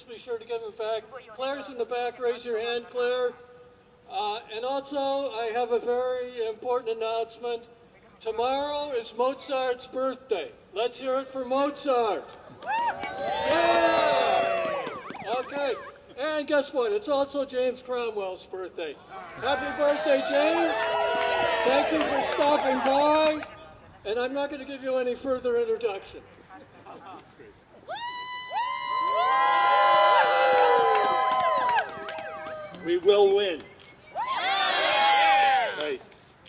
be sure to give them back. Claire's in the back. Raise your hand, Claire. And also, I have a very important announcement. Tomorrow is Mozart's birthday. Let's hear it for Mozart. Yeah! Okay. And guess what? It's also James Cromwell's birthday. Happy birthday, James. Thank you for stopping by. And I'm not going to give you any further introduction. We will win. Right.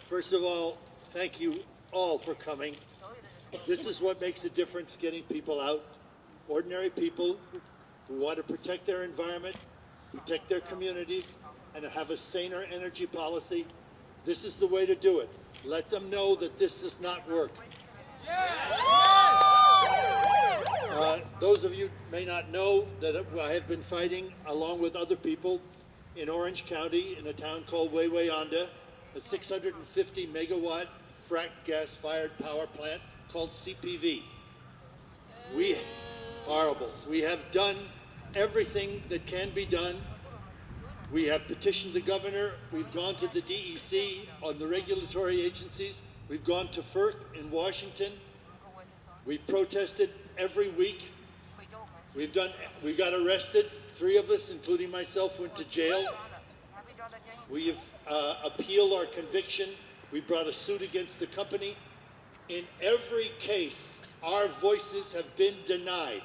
First of all, thank you all for coming. This is what makes a difference, getting people out. Ordinary people who want to protect their environment, protect their communities, and have a saner energy policy. This is the way to do it. Let them know that this does not work. Those of you may not know that I have been fighting, along with other people, in Orange County in a town called Wawayanda, a 650 megawatt frac gas-fired power plant called CPV. Horrible. We have done everything that can be done. We have petitioned the governor. We've gone to the DEC on the regulatory agencies. We've gone to FERC in Washington. We've protested every week. We got arrested. 3 of us, including myself, went to jail. We have appealed our conviction. We brought a suit against the company. In every case, our voices have been denied.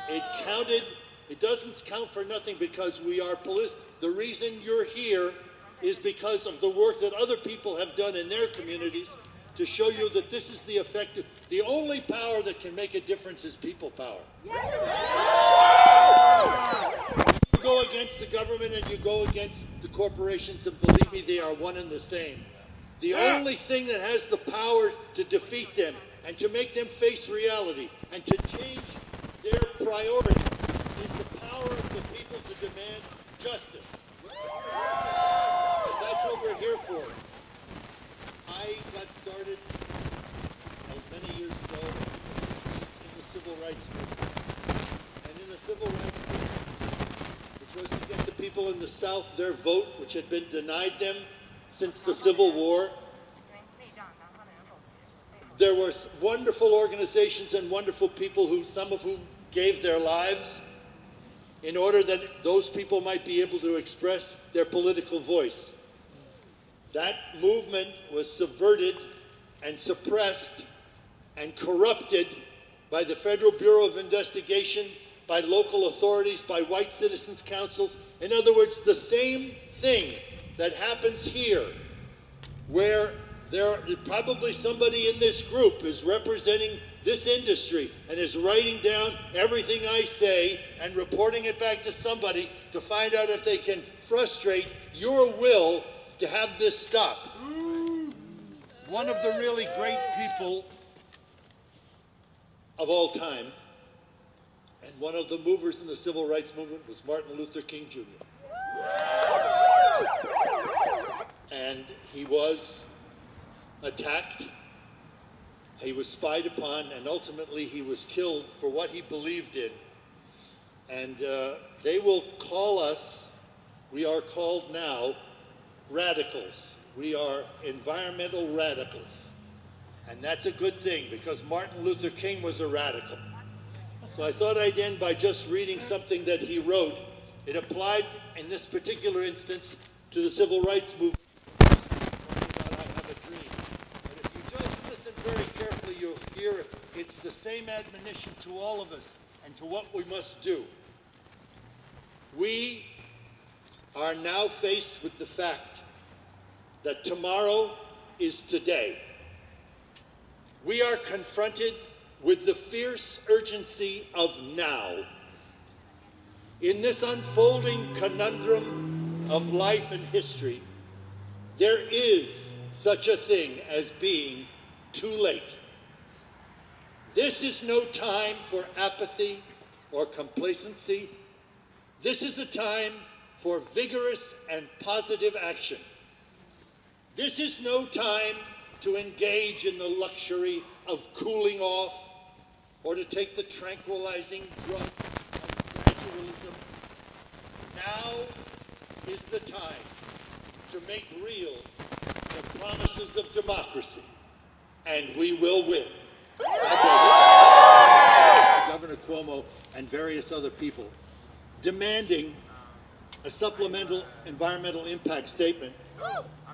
It doesn't count for nothing because we are police. The reason you're here is because of the work that other people have done in their communities to show you that this is the effective. The only power that can make a difference is people power. You go against the government and you go against the corporations, and believe me, they are one and the same. The only thing that has the power to defeat them and to make them face reality and to change their priorities is the power of the people to demand justice. And that's what we're here for. I got started many years ago in the civil rights movement. And in the civil rights movement, which was to get the people in the South their vote, which had been denied them since the Civil War. There were wonderful organizations and wonderful people some of whom gave their lives in order that those people might be able to express their political voice. That movement was subverted and suppressed and corrupted by the Federal Bureau of Investigation, by local authorities, by white citizens' councils. In other words, the same thing that happens here, where probably somebody in this group is representing this industry and is writing down everything I say and reporting it back to somebody to find out if they can frustrate your will to have this stop. One of the really great people of all time, and one of the movers in the civil rights movement, was Martin Luther King Jr. And he was attacked, he was spied upon, and ultimately he was killed for what he believed in. And they will call us, we are called now, radicals. We are environmental radicals. And that's a good thing, because Martin Luther King was a radical. So I thought I'd end by just reading something that he wrote. It applied, in this particular instance, to the civil rights movement. Very carefully, you'll hear it's the same admonition to all of us and to what we must do. We are now faced with the fact that tomorrow is today. We are confronted with the fierce urgency of now. In this unfolding conundrum of life and history, there is such a thing as being too late. This is no time for apathy or complacency. This is a time for vigorous and positive action. This is no time to engage in the luxury of cooling off or to take the tranquilizing drug individualism. Now is the time to make real the promises of democracy, and we will win. Governor Cuomo and various other people demanding a supplemental environmental impact statement,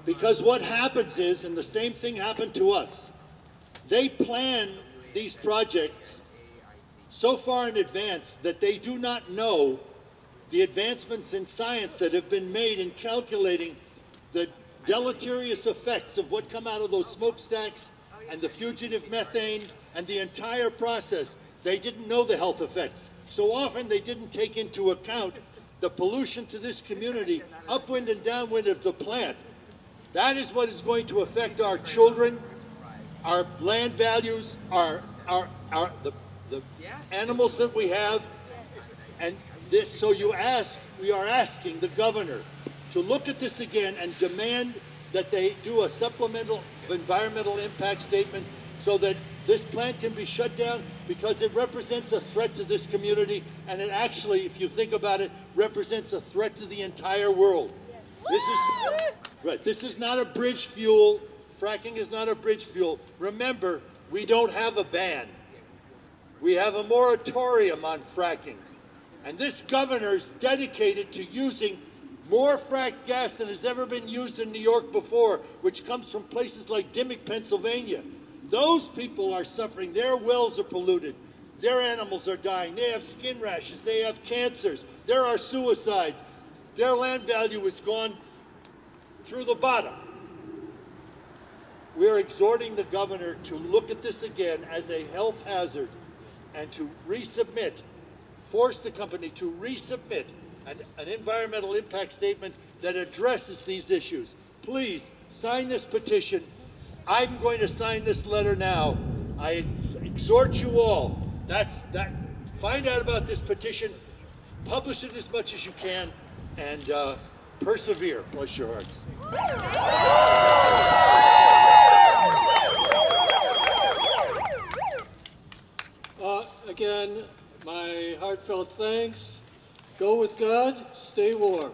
because what happens is, and the same thing happened to us, they plan these projects so far in advance that they do not know the advancements in science that have been made in calculating the deleterious effects of what come out of those smokestacks and the fugitive methane and the entire process. They didn't know the health effects. So often they didn't take into account the pollution to this community, upwind and downwind of the plant. That is what is going to affect our children, our land values, the animals that we have, and this. So we are asking the governor to look at this again and demand that they do a supplemental environmental impact statement so that this plant can be shut down, because it represents a threat to this community, and it actually, if you think about it, represents a threat to the entire world. This is not a bridge fuel. Fracking is not a bridge fuel. Remember, we don't have a ban. We have a moratorium on fracking. And this governor is dedicated to using more fracked gas than has ever been used in New York before, which comes from places like Dimmock, Pennsylvania. Those people are suffering. Their wells are polluted. Their animals are dying. They have skin rashes. They have cancers. There are suicides. Their land value has gone through the bottom. We're exhorting the governor to look at this again as a health hazard and to resubmit, force the company to resubmit an environmental impact statement that addresses these issues. Please sign this petition. I'm going to sign this letter now. I exhort you all. Find out about this petition, publish it as much as you can, and persevere. Bless your hearts. Again, my heartfelt thanks. Go with God, stay warm.